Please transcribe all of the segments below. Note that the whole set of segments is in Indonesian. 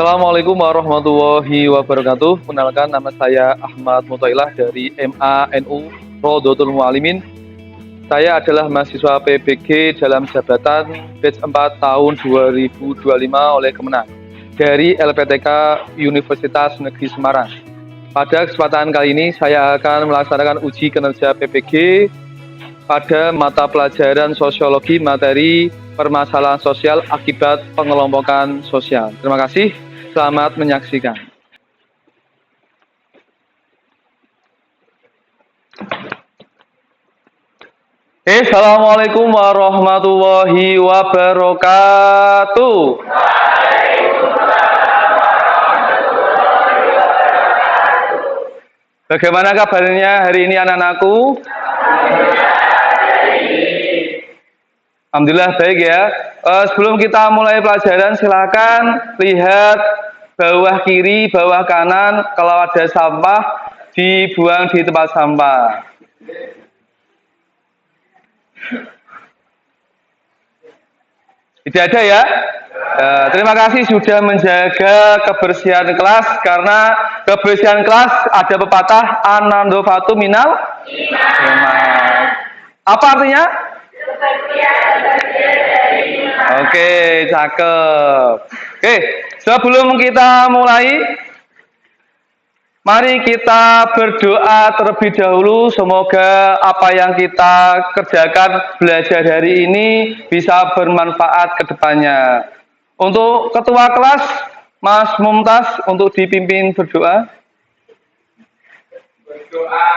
Assalamualaikum warahmatullahi wabarakatuh. Kenalkan, nama saya Ahmad Mutailah dari MANU Rodotul Mualimin. Saya adalah mahasiswa PBG dalam jabatan batch 4 tahun 2025 oleh Kemenang dari LPTK Universitas Negeri Semarang. Pada kesempatan kali ini saya akan melaksanakan uji kinerja PBG pada mata pelajaran sosiologi materi permasalahan sosial akibat pengelompokan sosial. Terima kasih, selamat menyaksikan. Assalamualaikum warahmatullahi wabarakatuh. Bagaimana kabarnya hari ini anak-anakku? Alhamdulillah baik ya. Sebelum kita mulai pelajaran, silakan lihat bawah kiri, bawah kanan. Kalau ada sampah, dibuang di tempat sampah. Tidak ada ya. Terima kasih sudah menjaga kebersihan kelas, karena kebersihan kelas ada pepatah anandofatu minal iman. Apa artinya? Oke, cakep. Oke, sebelum kita mulai, mari kita berdoa terlebih dahulu. Semoga apa yang kita kerjakan belajar hari ini bisa bermanfaat ke depannya. Untuk ketua kelas, Mas Mumtaz, untuk dipimpin berdoa. Berdoa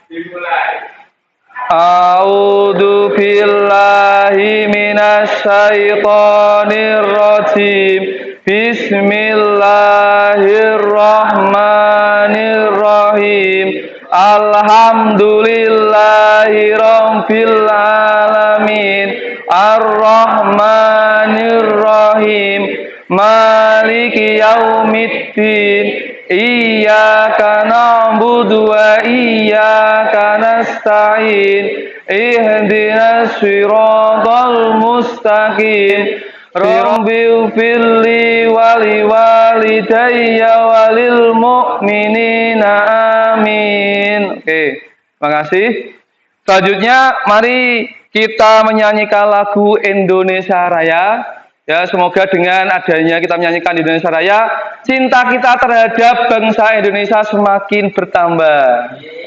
dimulai. A'udzu billahi minasyaitonir rajim. Bismillahirrahmanirrahim. Alhamdulillahi rabbil alamin. Ar-Rahmanir-Rahim. Maliki yaumiddin. Iyyaka na'budu wa iyyaka nasta'in. Ihdinas siratal mustaqim. Rabbighfirli wa liwalidayya walil mu'minina amin. Oke, terima kasih. Selanjutnya mari kita menyanyikan lagu Indonesia Raya. Ya, semoga dengan adanya kita menyanyikan Indonesia Raya, cinta kita terhadap bangsa Indonesia semakin bertambah.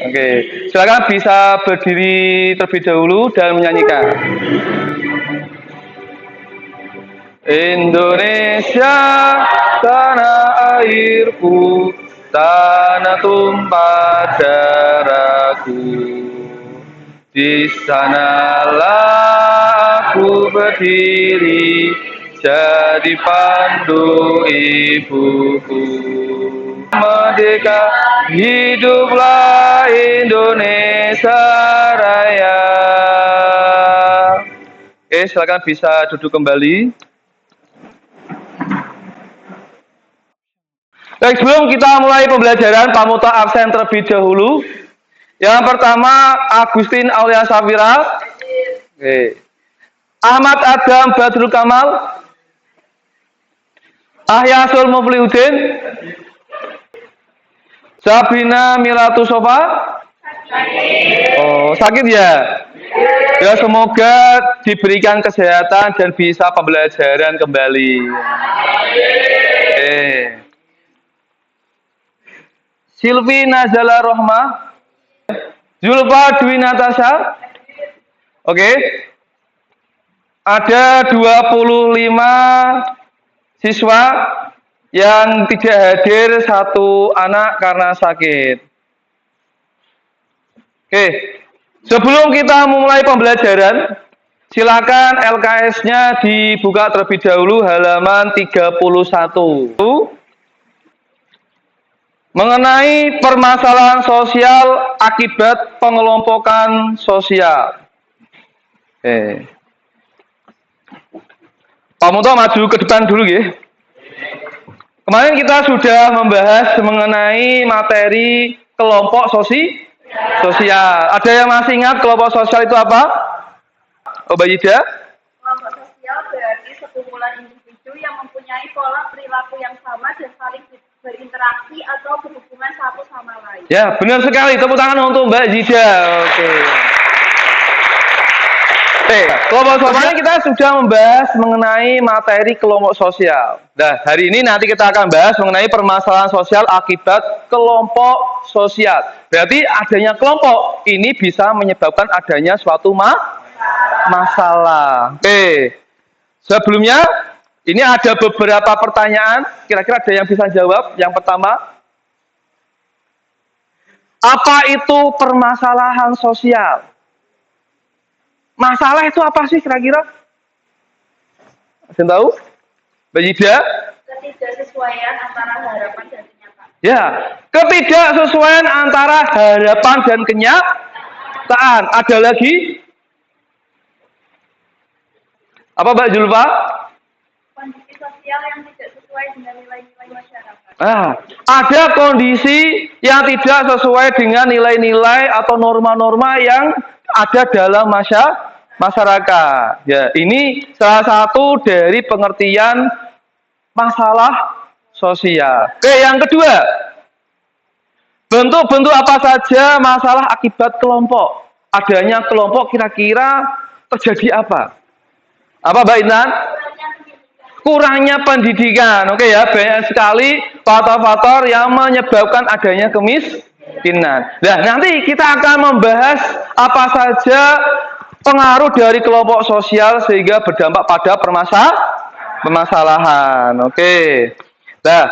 Oke, silakan bisa berdiri terlebih dahulu dan menyanyikan. Indonesia, tanah airku, tanah tumpah darahku. Di sanalah aku berdiri, jadi pandu ibuku. Merdeka, hiduplah Indonesia Raya. Oke, silakan bisa duduk kembali. Baik, sebelum kita mulai pembelajaran, pamuta absen terlebih dahulu. Yang pertama, Agustin Aulia Safira. Oke. Ahmad Adam Badrul Kamal. Ahyasul Muflihuddin. Sabina Milatu Sofa. Oh, sakit ya? Ya, semoga diberikan kesehatan dan bisa pembelajaran kembali. Silvi Nazala Rohmah. Zulfa Dwi Natasha. Oke. Ada 25 siswa yang tidak hadir, satu anak karena sakit. Oke. Sebelum kita memulai pembelajaran, silakan LKS-nya dibuka terlebih dahulu halaman 31. Mengenai permasalahan sosial akibat pengelompokan sosial. Pak Muto maju ke depan dulu ya. Kemarin kita sudah membahas mengenai materi kelompok sosial. Ada yang masih ingat kelompok sosial itu apa? Mbak Ida? Kelompok sosial berarti sekumpulan individu yang mempunyai pola perilaku yang sama dan saling berinteraksi atau berhubungan satu sama lain. Ya, benar sekali. Tepuk tangan untuk Mbak Zida. Oke. Kelompok sosial kita sudah membahas mengenai materi kelompok sosial. Nah, hari ini nanti kita akan bahas mengenai permasalahan sosial akibat kelompok sosial. Berarti adanya kelompok ini bisa menyebabkan adanya suatu masalah. Oke. Sebelumnya, ini ada beberapa pertanyaan. Kira-kira ada yang bisa jawab? Yang pertama, apa itu permasalahan sosial? Masalah itu apa sih kira-kira? Ada yang tahu? Mbak Yida? Ketidaksesuaian antara harapan dan kenyataan. Ya, ketidaksesuaian antara harapan dan kenyataan. Ada lagi? Apa Mbak Julfa? Kondisi sosial yang tidak sesuai dengan nilai-nilai masyarakat. Ada kondisi yang tidak sesuai dengan nilai-nilai atau norma-norma yang ada dalam masyarakat. Ya, ini salah satu dari pengertian masalah sosial. Oke, yang kedua, bentuk-bentuk apa saja masalah akibat kelompok? Adanya kelompok kira-kira terjadi apa? Apa Mbak Intan? Kurangnya pendidikan. Oke ya, banyak sekali faktor-faktor yang menyebabkan adanya kemiskinan. Nah, nanti kita akan membahas apa saja pengaruh dari kelompok sosial sehingga berdampak pada permasalahan. Oke. Nah,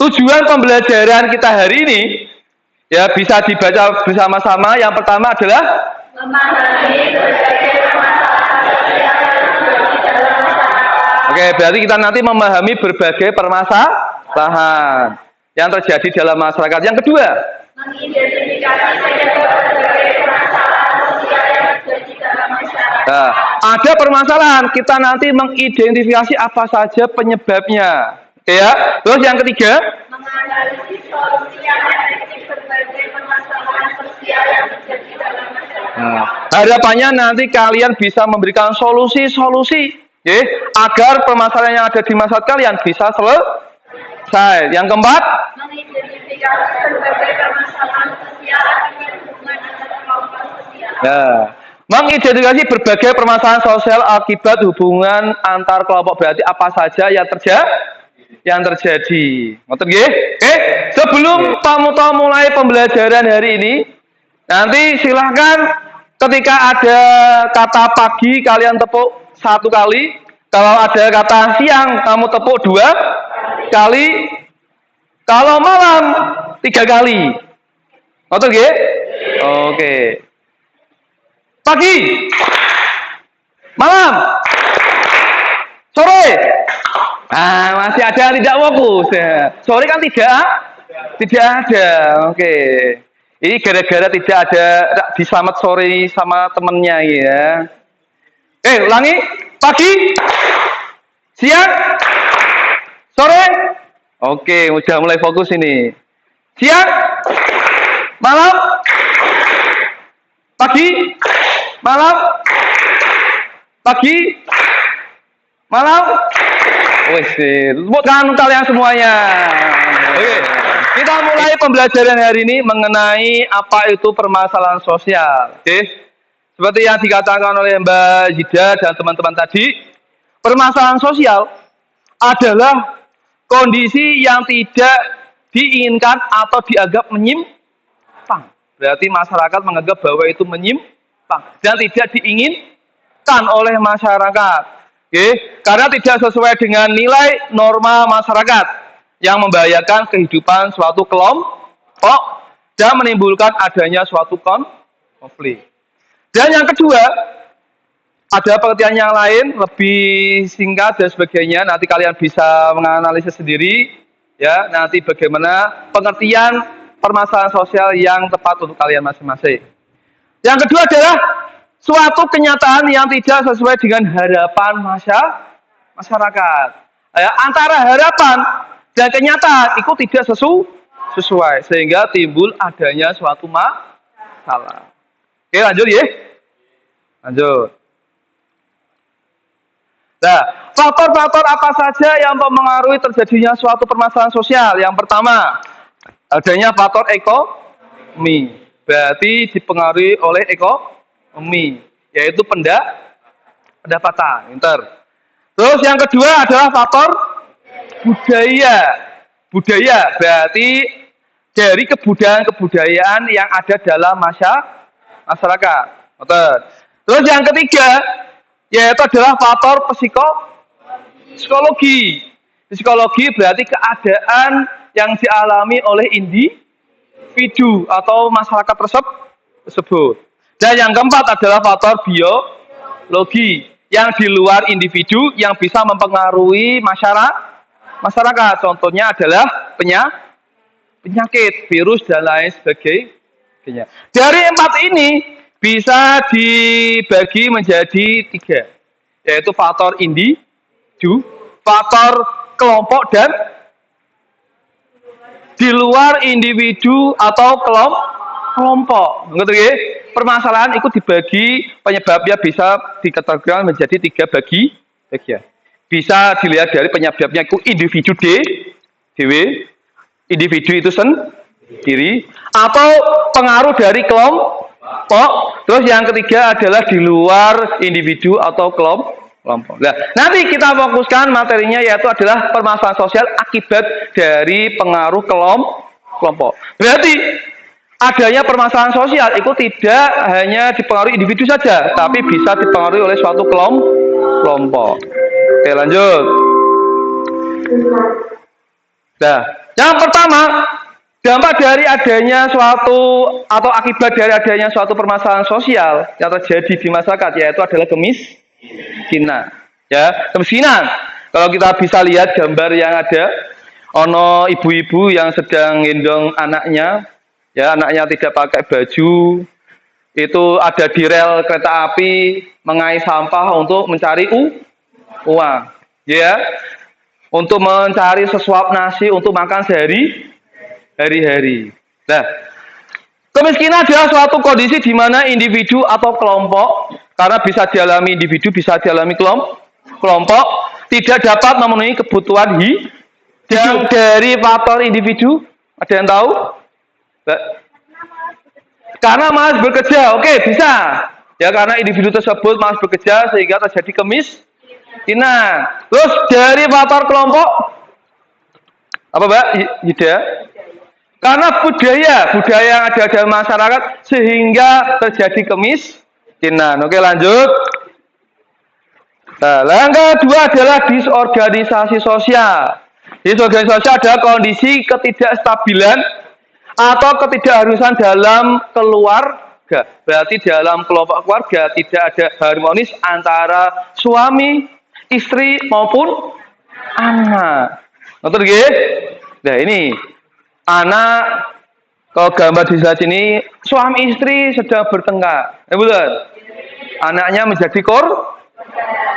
tujuan pembelajaran kita hari ini ya bisa dibaca bersama-sama. Yang pertama adalah Memahami berbagai permasalahan sosial yang terjadi dalam masyarakat. Oke, berarti kita nanti memahami berbagai permasalahan yang terjadi dalam masyarakat. Yang kedua, Mengidentifikasi berbagai permasalahan sosial yang terjadi dalam masyarakat. nah, ada permasalahan, kita nanti mengidentifikasi apa saja penyebabnya. Oke ya. Terus yang ketiga, Menganalisis solusi yang efektif berbagai permasalahan sosial yang terjadi dalam masyarakat. harapannya nanti kalian bisa memberikan solusi-solusi agar permasalahan yang ada di masyarakat kalian bisa selesai. Yang keempat, Mengidentifikasi berbagai permasalahan sosial akibat hubungan antara kelompok sosial. ya, mengidentifikasi berbagai permasalahan sosial akibat hubungan antar kelompok. Berarti apa saja yang terjadi. Ngoten nggih? Oke, sebelum kamu mulai pembelajaran hari ini, nanti silahkan ketika ada kata pagi kalian tepuk 1 kali. Kalau ada kata siang kamu tepuk 2 kali. Kalau malam 3 kali. Ngoten nggih? Oke. Pagi. Malam. Sore. Masih ada yang tidak fokus ya. Sore kan tidak ada. Oke. Ini gara-gara tidak ada diselamat sore sama temennya ya. Ulangi. Pagi, siang, sore. Oke, udah mulai fokus ini. Siang, malam, pagi, malam, pagi, malam. Wes, tepuk tangan kalian semuanya. Oke, kita mulai pembelajaran hari ini mengenai apa itu permasalahan sosial. Oke, seperti yang dikatakan oleh Mbak Zida dan teman-teman tadi, permasalahan sosial adalah kondisi yang tidak diinginkan atau dianggap menyimpang. Berarti masyarakat menganggap bahwa itu menyimpang dan tidak diinginkan oleh masyarakat. Karena tidak sesuai dengan nilai norma masyarakat yang membahayakan kehidupan suatu kelompok dan menimbulkan adanya suatu konflik. Dan yang kedua, ada pengertian yang lain lebih singkat dan sebagainya. Nanti kalian bisa menganalisis sendiri ya, nanti bagaimana pengertian permasalahan sosial yang tepat untuk kalian masing-masing. Yang kedua adalah suatu kenyataan yang tidak sesuai dengan harapan masyarakat. Ya, antara harapan dan kenyataan itu tidak sesuai sehingga timbul adanya suatu masalah. Oke, lanjut ya. Lanjut. Nah, faktor-faktor apa saja yang mempengaruhi terjadinya suatu permasalahan sosial? Yang pertama, adanya faktor ekonomi. Berarti dipengaruhi oleh ekonomi, yaitu pendapatan. Pinter. Terus yang kedua adalah faktor budaya. Budaya berarti dari kebudayaan-kebudayaan yang ada dalam masyarakat. Betul. Terus yang ketiga yaitu adalah faktor psikologi. Psikologi berarti keadaan yang dialami oleh individu atau masyarakat tersebut. Dan yang keempat adalah faktor biologi yang di luar individu yang bisa mempengaruhi masyarakat. Contohnya adalah penyakit, virus dan lain sebagainya. Dari empat ini bisa dibagi menjadi tiga, yaitu faktor individu, faktor kelompok, dan di luar individu atau kelompok. Ngerti ya? Permasalahan itu dibagi penyebabnya bisa dikategorikan menjadi tiga bagian. Bisa dilihat dari penyebabnya itu individu DW, individu itu sendiri, atau pengaruh dari kelompok. Terus yang ketiga adalah di luar individu atau kelompok. Nah, nanti kita fokuskan materinya yaitu adalah permasalahan sosial akibat dari pengaruh kelompok. Berarti adanya permasalahan sosial itu tidak hanya dipengaruhi individu saja, tapi bisa dipengaruhi oleh suatu kelompok. Oke, lanjut. Nah, yang pertama, dampak dari adanya suatu atau akibat dari adanya suatu permasalahan sosial yang terjadi di masyarakat yaitu adalah kemiskinan. Ya, kemiskinan. Kalau kita bisa lihat gambar yang ada, ono ibu-ibu yang sedang gendong anaknya, ya anaknya tidak pakai baju, itu ada di rel kereta api mengais sampah untuk mencari uang, ya, untuk mencari sesuap nasi untuk makan sehari-hari. Nah, kemiskinan adalah suatu kondisi di mana individu atau kelompok, karena bisa dialami individu, bisa dialami kelompok, tidak dapat memenuhi kebutuhan hidup dari faktor individu. Ada yang tahu? Karena malas bekerja, oke bisa. Ya karena individu tersebut malas bekerja sehingga terjadi kemiskinan. Terus dari faktor kelompok, apa Mbak Yida? Karena budaya yang ada dalam masyarakat sehingga terjadi kemiskinan. Oke lanjut. Nah, yang kedua adalah disorganisasi sosial. Disorganisasi sosial adalah kondisi ketidakstabilan atau ketidakharusan dalam keluarga. Berarti dalam kelompok keluarga tidak ada harmonis antara suami, istri maupun anak. Ngerti nggih? Nah, ini anak kalau gambar di sebelah sini suami istri sedang bertengkar. Ya betul. Anaknya menjadi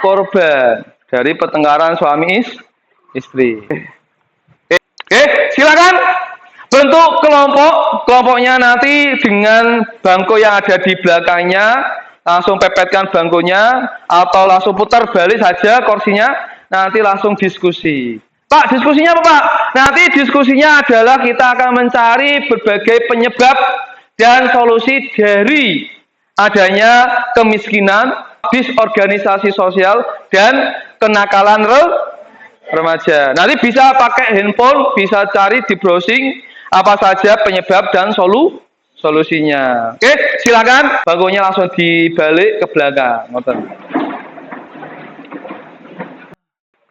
korban dari pertengkaran suami istri. Oke, silakan. Bentuk kelompoknya nanti dengan bangku yang ada di belakangnya, langsung pepetkan bangkunya atau langsung putar balik saja kursinya, nanti langsung diskusi. Pak, diskusinya apa Pak? Nanti diskusinya adalah kita akan mencari berbagai penyebab dan solusi dari adanya kemiskinan, disorganisasi sosial, dan kenakalan remaja. Nanti bisa pakai handphone, bisa cari di browsing apa saja penyebab dan solusinya. Oke, silakan bangkunya langsung dibalik ke belakang.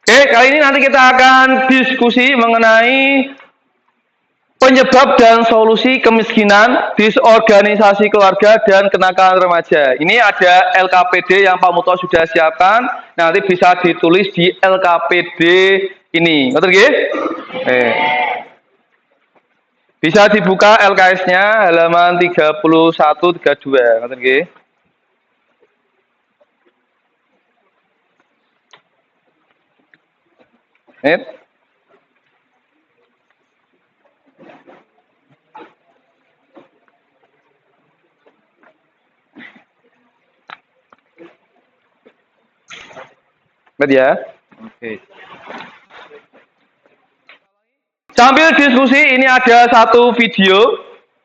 Oke, kali ini nanti kita akan diskusi mengenai penyebab dan solusi kemiskinan, disorganisasi keluarga, dan kenakalan remaja. Ini ada LKPD yang Pak Muto sudah siapkan. Nanti bisa ditulis di LKPD ini. Ngerti nggih? Bisa dibuka LKS-nya halaman 31 32. Ngerti nggih? Lihat ya. Oke. Sambil diskusi, ini ada satu video,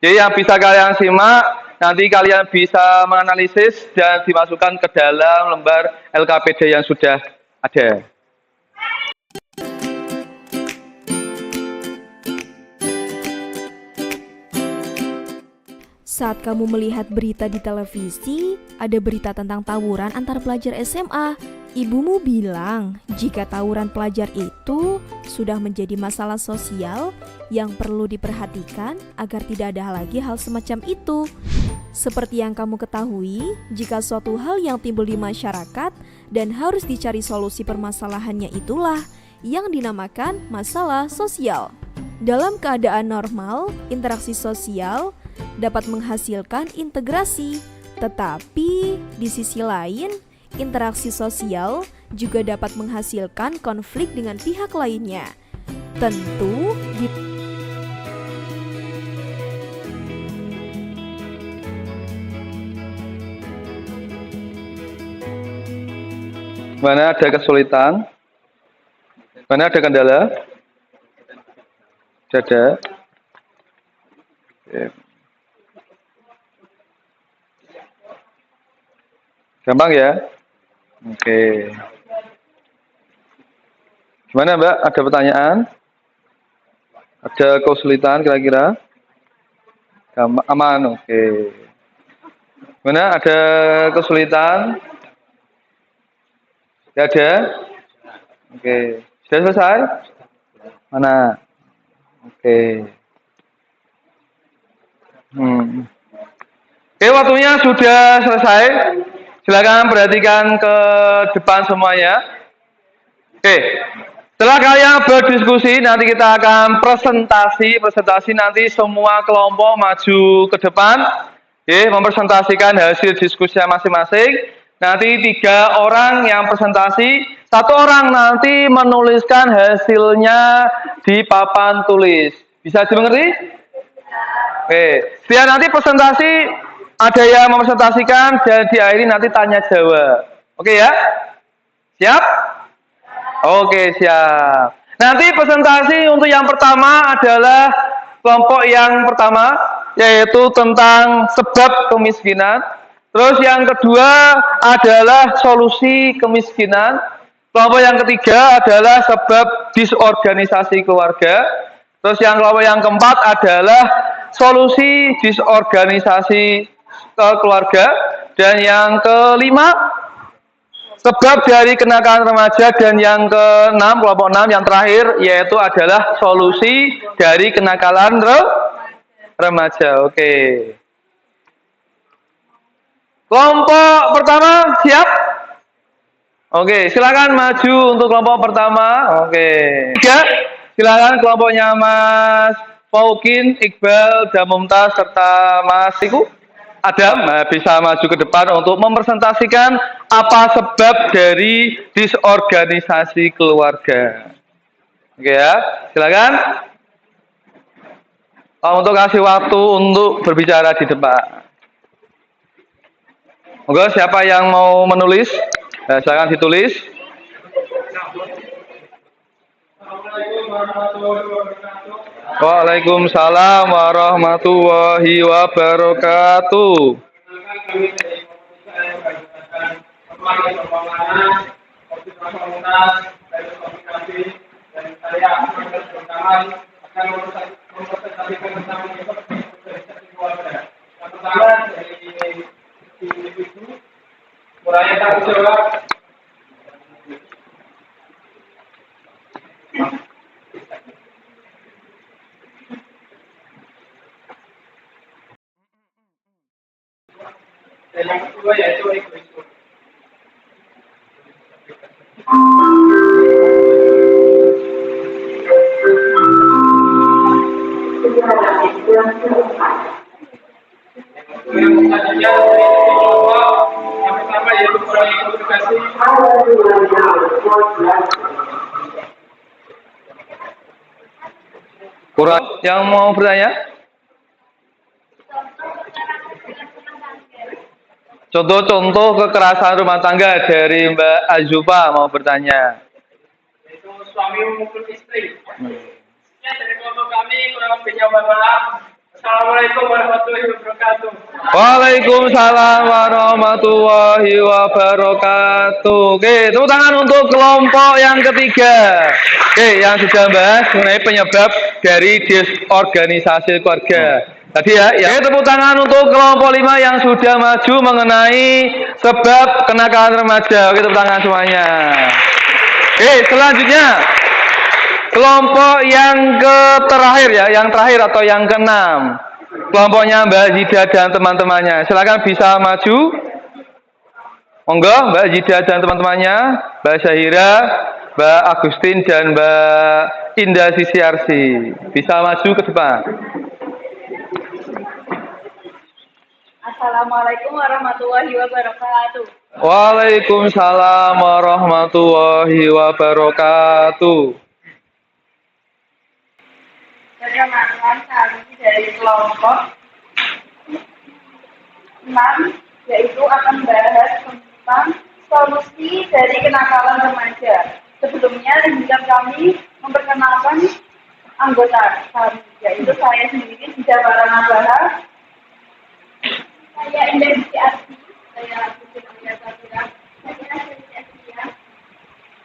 jadi yang bisa kalian simak, nanti kalian bisa menganalisis dan dimasukkan ke dalam lembar LKPD yang sudah ada. Saat kamu melihat berita di televisi, ada berita tentang tawuran antar pelajar SMA. Ibumu bilang jika tawuran pelajar itu sudah menjadi masalah sosial yang perlu diperhatikan agar tidak ada lagi hal semacam itu. Seperti yang kamu ketahui, jika suatu hal yang timbul di masyarakat dan harus dicari solusi permasalahannya itulah yang dinamakan masalah sosial. Dalam keadaan normal, interaksi sosial dapat menghasilkan integrasi, tetapi di sisi lain, interaksi sosial juga dapat menghasilkan konflik dengan pihak lainnya. Tentu di Mana ada kesulitan? Mana ada kendala? Ada. Oke. Gampang ya? Oke. Gimana Mbak? Ada pertanyaan? Ada kesulitan kira-kira? Aman, oke. Gimana? Ada kesulitan? Tidak ada? Oke. Sudah selesai? Mana? Oke. Oke, waktunya sudah selesai. Silakan perhatikan ke depan semuanya. Oke, setelah kalian berdiskusi, nanti kita akan presentasi nanti semua kelompok maju ke depan, oke, mempresentasikan hasil diskusinya masing-masing. Nanti 3 orang yang presentasi, 1 orang nanti menuliskan hasilnya di papan tulis. Bisa dimengerti? Oke, biar nanti presentasi ada yang mempresentasikan dan diakhiri nanti tanya jawab. Oke ya? Siap? Oke, siap. Nanti presentasi untuk yang pertama adalah kelompok yang pertama, yaitu tentang sebab kemiskinan. Terus yang kedua adalah solusi kemiskinan. Kelompok yang ketiga adalah sebab disorganisasi keluarga. Terus yang kelompok yang keempat adalah solusi disorganisasi keluarga. Dan yang kelima, sebab dari kenakalan remaja. Dan yang keenam, kelompok 6 yang terakhir, yaitu adalah solusi dari kenakalan remaja. Oke. Kelompok pertama siap? Oke, silakan maju untuk kelompok pertama. Oke. 3, silakan kelompoknya Mas Faukin, Iqbal, dan Mumtaz serta Mas Iku Adam bisa maju ke depan untuk mempresentasikan apa sebab dari disorganisasi keluarga. Oke ya, silakan. Untuk kasih waktu untuk berbicara di depan. Oke, siapa yang mau menulis? Silakan ditulis. Waalaikumsalam warahmatullahi wabarakatuh. Yang kedua yaitu egoisme. Yang pertama yaitu kurang komunikasi. Kurang yang mau bertanya? Contoh-contoh kekerasan rumah tangga dari Mbak Azufa mau bertanya. Itu suami memukul istri. Ya, dari kelompok kami kurang lebihnya mohon maaf. Assalamualaikum warahmatullahi wabarakatuh. Waalaikumsalam warahmatullahi wabarakatuh. Oke, tepuk tangan untuk kelompok yang ketiga. Oke, yang sudah bahas mengenai penyebab dari disorganisasi keluarga. Tadi ya. Oke, tepuk tangan untuk kelompok 5 yang sudah maju mengenai sebab kenakalan remaja. Oke, tepuk tangan semuanya. Oke, selanjutnya kelompok yang terakhir ya, yang terakhir atau yang keenam. Kelompoknya Mbak Zida dan teman-temannya. Silakan bisa maju. Monggo Mbak Zida dan teman-temannya, Mbak Syahira, Mbak Agustin dan Mbak Indah Sisiarsi. Bisa maju ke depan. Assalamualaikum warahmatullahi wabarakatuh. Waalaikumsalam warahmatullahi wabarakatuh. Perkenalkan kami dari kelompok 6, yaitu akan membahas tentang solusi dari kenakalan remaja. Sebelumnya izinkan kami memperkenalkan anggota kami, yaitu saya sendiri Zida Baranabahar. Saya Indah Sisiarsi, saya Agustin Alia Sabira, saya Sisiarsi.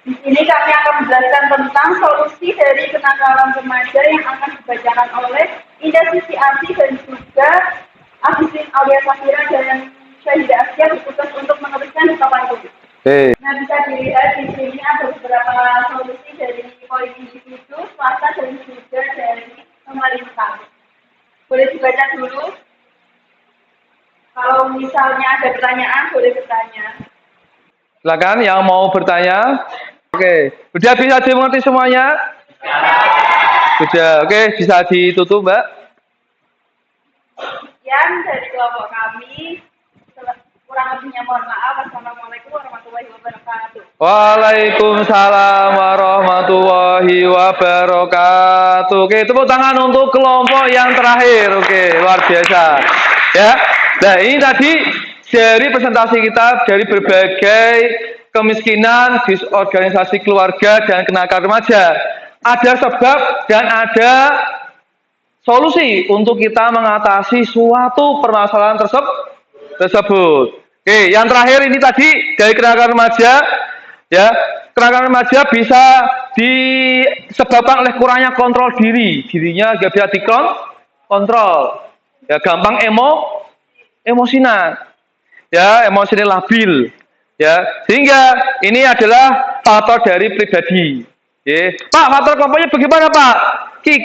Di sini kami akan menjelaskan tentang solusi dari kenakalan remaja yang akan dibacakan oleh Indah Sisiarsi dan juga Agustin Alia Sabira dan Syahida Asia bertugas untuk meneruskan di papan tulis. Nah, bisa dilihat di sini ada beberapa solusi dari poin individu, swasta, dan juga dari pemerintah. Boleh dibaca dulu. Kalau misalnya ada pertanyaan, boleh bertanya. Silakan yang mau bertanya. Oke, sudah bisa dimengerti semuanya? Sudah, oke, bisa ditutup, Mbak. Sekian dari kelompok kami. Kurang lebihnya mohon maaf. Wassalamualaikum warahmatullahi wabarakatuh. Waalaikumsalam warahmatullahi wabarakatuh. Oke, tepuk tangan untuk kelompok yang terakhir. Oke, luar biasa. Ya. Nah, ini tadi dari presentasi kita dari berbagai kemiskinan, disorganisasi keluarga, dan kenakalan remaja. Ada sebab dan ada solusi untuk kita mengatasi suatu permasalahan tersebut. Oke, yang terakhir ini tadi dari kenakalan remaja, ya, kenakalan remaja bisa disebabkan oleh kurangnya kontrol dirinya gak bisa dikontrol, ya, gampang emosinan, ya, emosional labil, ya, sehingga ini adalah faktor dari pribadi. Ya. Pak, faktor kelompoknya bagaimana, Pak?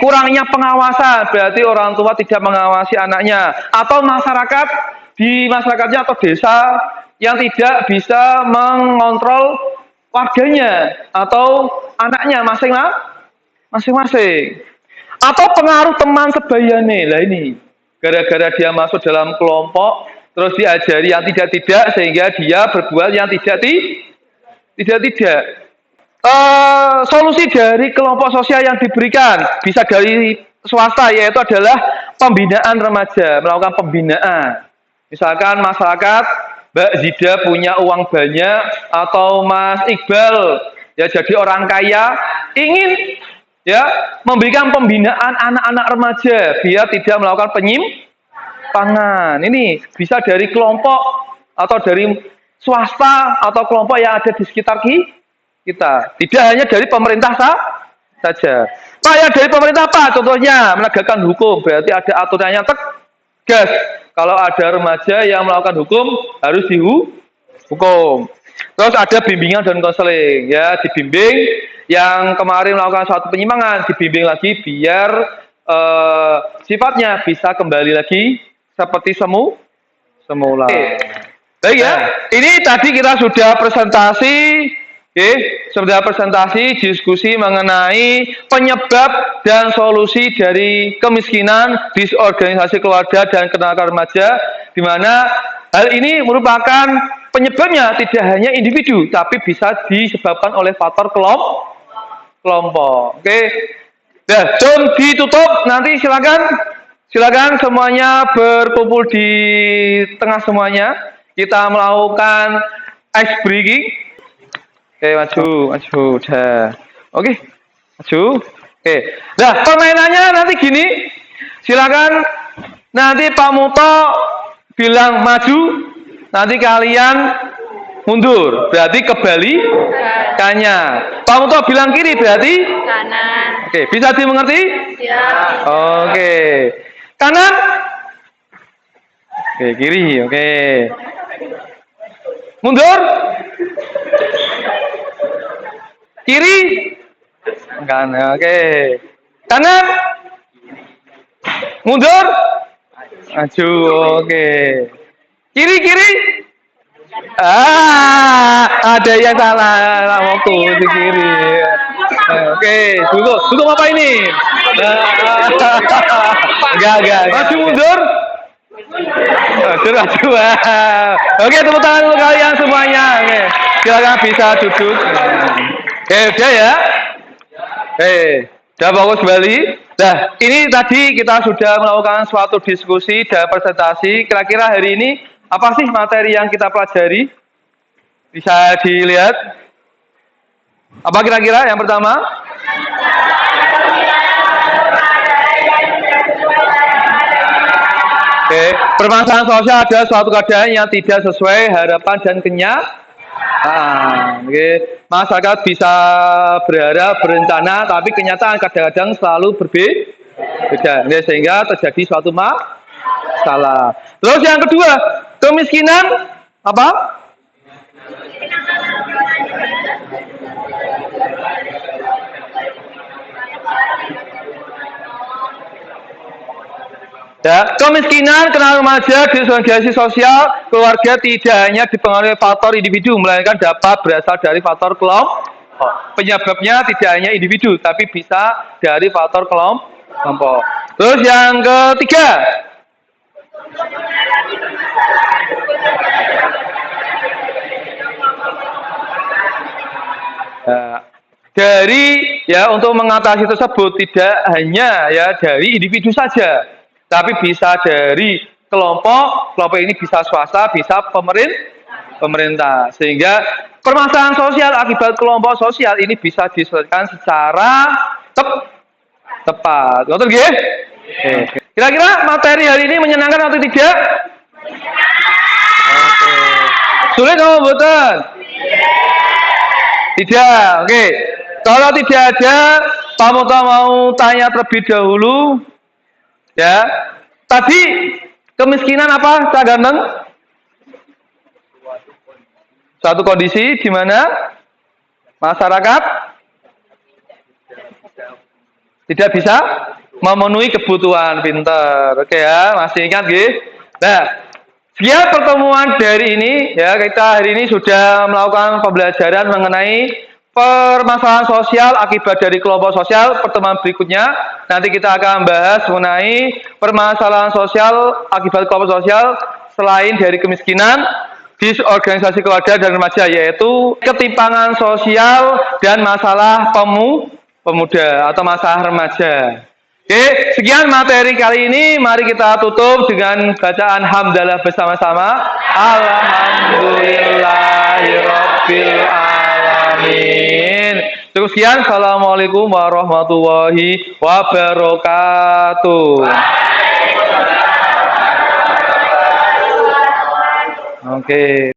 Kurangnya pengawasan, berarti orang tua tidak mengawasi anaknya, atau masyarakat di masyarakatnya atau desa yang tidak bisa mengontrol warganya atau anaknya masing-masing, atau pengaruh teman sebayane. Lah ini gara-gara dia masuk dalam kelompok terus diajari yang tidak sehingga dia berbuat yang tidak. Solusi dari kelompok sosial yang diberikan bisa dari swasta, yaitu adalah pembinaan remaja, melakukan pembinaan. Misalkan masyarakat, Mbak Zida punya uang banyak, atau Mas Iqbal ya jadi orang kaya, ingin ya memberikan pembinaan anak-anak remaja biar tidak melakukan penyimpangan. Ini bisa dari kelompok atau dari swasta atau kelompok yang ada di sekitar kita. Tidak hanya dari pemerintah saja. Pak, ya dari pemerintah Pak, contohnya menegakkan hukum, berarti ada aturannya tegas. Kalau ada remaja yang melakukan hukum harus dihukum. Terus ada bimbingan dan konseling, ya, dibimbing. Yang kemarin melakukan suatu penyimpangan dibimbing lagi biar sifatnya bisa kembali lagi seperti semula. Baik ya, ini tadi kita sudah presentasi, sudah presentasi diskusi mengenai penyebab dan solusi dari kemiskinan, disorganisasi keluarga, dan kenakalan remaja, di mana hal ini merupakan penyebabnya tidak hanya individu, tapi bisa disebabkan oleh faktor kelompok. Oke. Nah, John ditutup, nanti silakan semuanya berkumpul di tengah semuanya. kita melakukan ice breaking. Oke, maju, dah. Oke, maju. Oke, nah permainannya nanti gini. Silakan nanti Pak Muto bilang maju, nanti kalian mundur, berarti kebalikannya. Pak Muto bilang kiri, berarti Kanan. oke, bisa dimengerti? Siap. Oke, kanan. Oke, kiri. Oke, mundur. Kiri. Kanan. Oke, kanan. Mundur. Maju. Oke. Kiri. Ada yang salah waktu di kiri. Oke, duduk apa ini? Enggak. Maju mundur. Maju. Oke, tepuk tangan untuk kalian semuanya. Oke, silakan bisa duduk. Oke, udah ya. Udah bagus kembali. Nah, ini tadi kita sudah melakukan suatu diskusi dan presentasi. Kira-kira hari ini apa sih materi yang kita pelajari? Bisa dilihat. Apa kira-kira yang pertama? Oke, permasalahan sosial adalah suatu keadaan yang tidak sesuai harapan dan kenyataan. Oke, masyarakat bisa berharap, berencana, tapi kenyataan kadang-kadang selalu berbeda. Oke, sehingga terjadi suatu masalah. Terus yang kedua, kemiskinan apa? Ya, kemiskinan kenal remaja, disorientasi sosial, keluarga tidak hanya dipengaruhi faktor individu, melainkan dapat berasal dari faktor kelompok. Penyebabnya tidak hanya individu, tapi bisa dari faktor kelompok. Terus yang ketiga, dari ya untuk mengatasi tersebut tidak hanya ya dari individu saja, tapi bisa dari kelompok ini bisa swasta, bisa pemerintah. Sehingga permasalahan sosial akibat kelompok sosial ini bisa diselesaikan secara tepat. Betul nggih? Kira-kira materi hari ini menyenangkan atau tidak? Oke. Sulit atau mboten? Tidak. Oke. Kalau tidak ada, Pak Muto mau tanya terlebih dahulu. Ya, tadi kemiskinan apa, Cak Ganteng? Suatu kondisi di mana masyarakat tidak bisa memenuhi kebutuhan. Pinter. Oke ya, masih ingat nggih? Nah, sekian pertemuan dari ini ya, kita hari ini sudah melakukan pembelajaran mengenai permasalahan sosial akibat dari kelompok sosial. Pertemuan berikutnya nanti kita akan bahas mengenai permasalahan sosial akibat kelompok sosial selain dari kemiskinan, disorganisasi keluarga dan remaja, yaitu ketimpangan sosial dan masalah pemuda atau masalah remaja. Oke, sekian materi kali ini. Mari kita tutup dengan bacaan hamdalah bersama-sama. Alhamdulillahirabbil alamin. Cukup sekian. Assalamualaikum warahmatullahi wabarakatuh. Oke.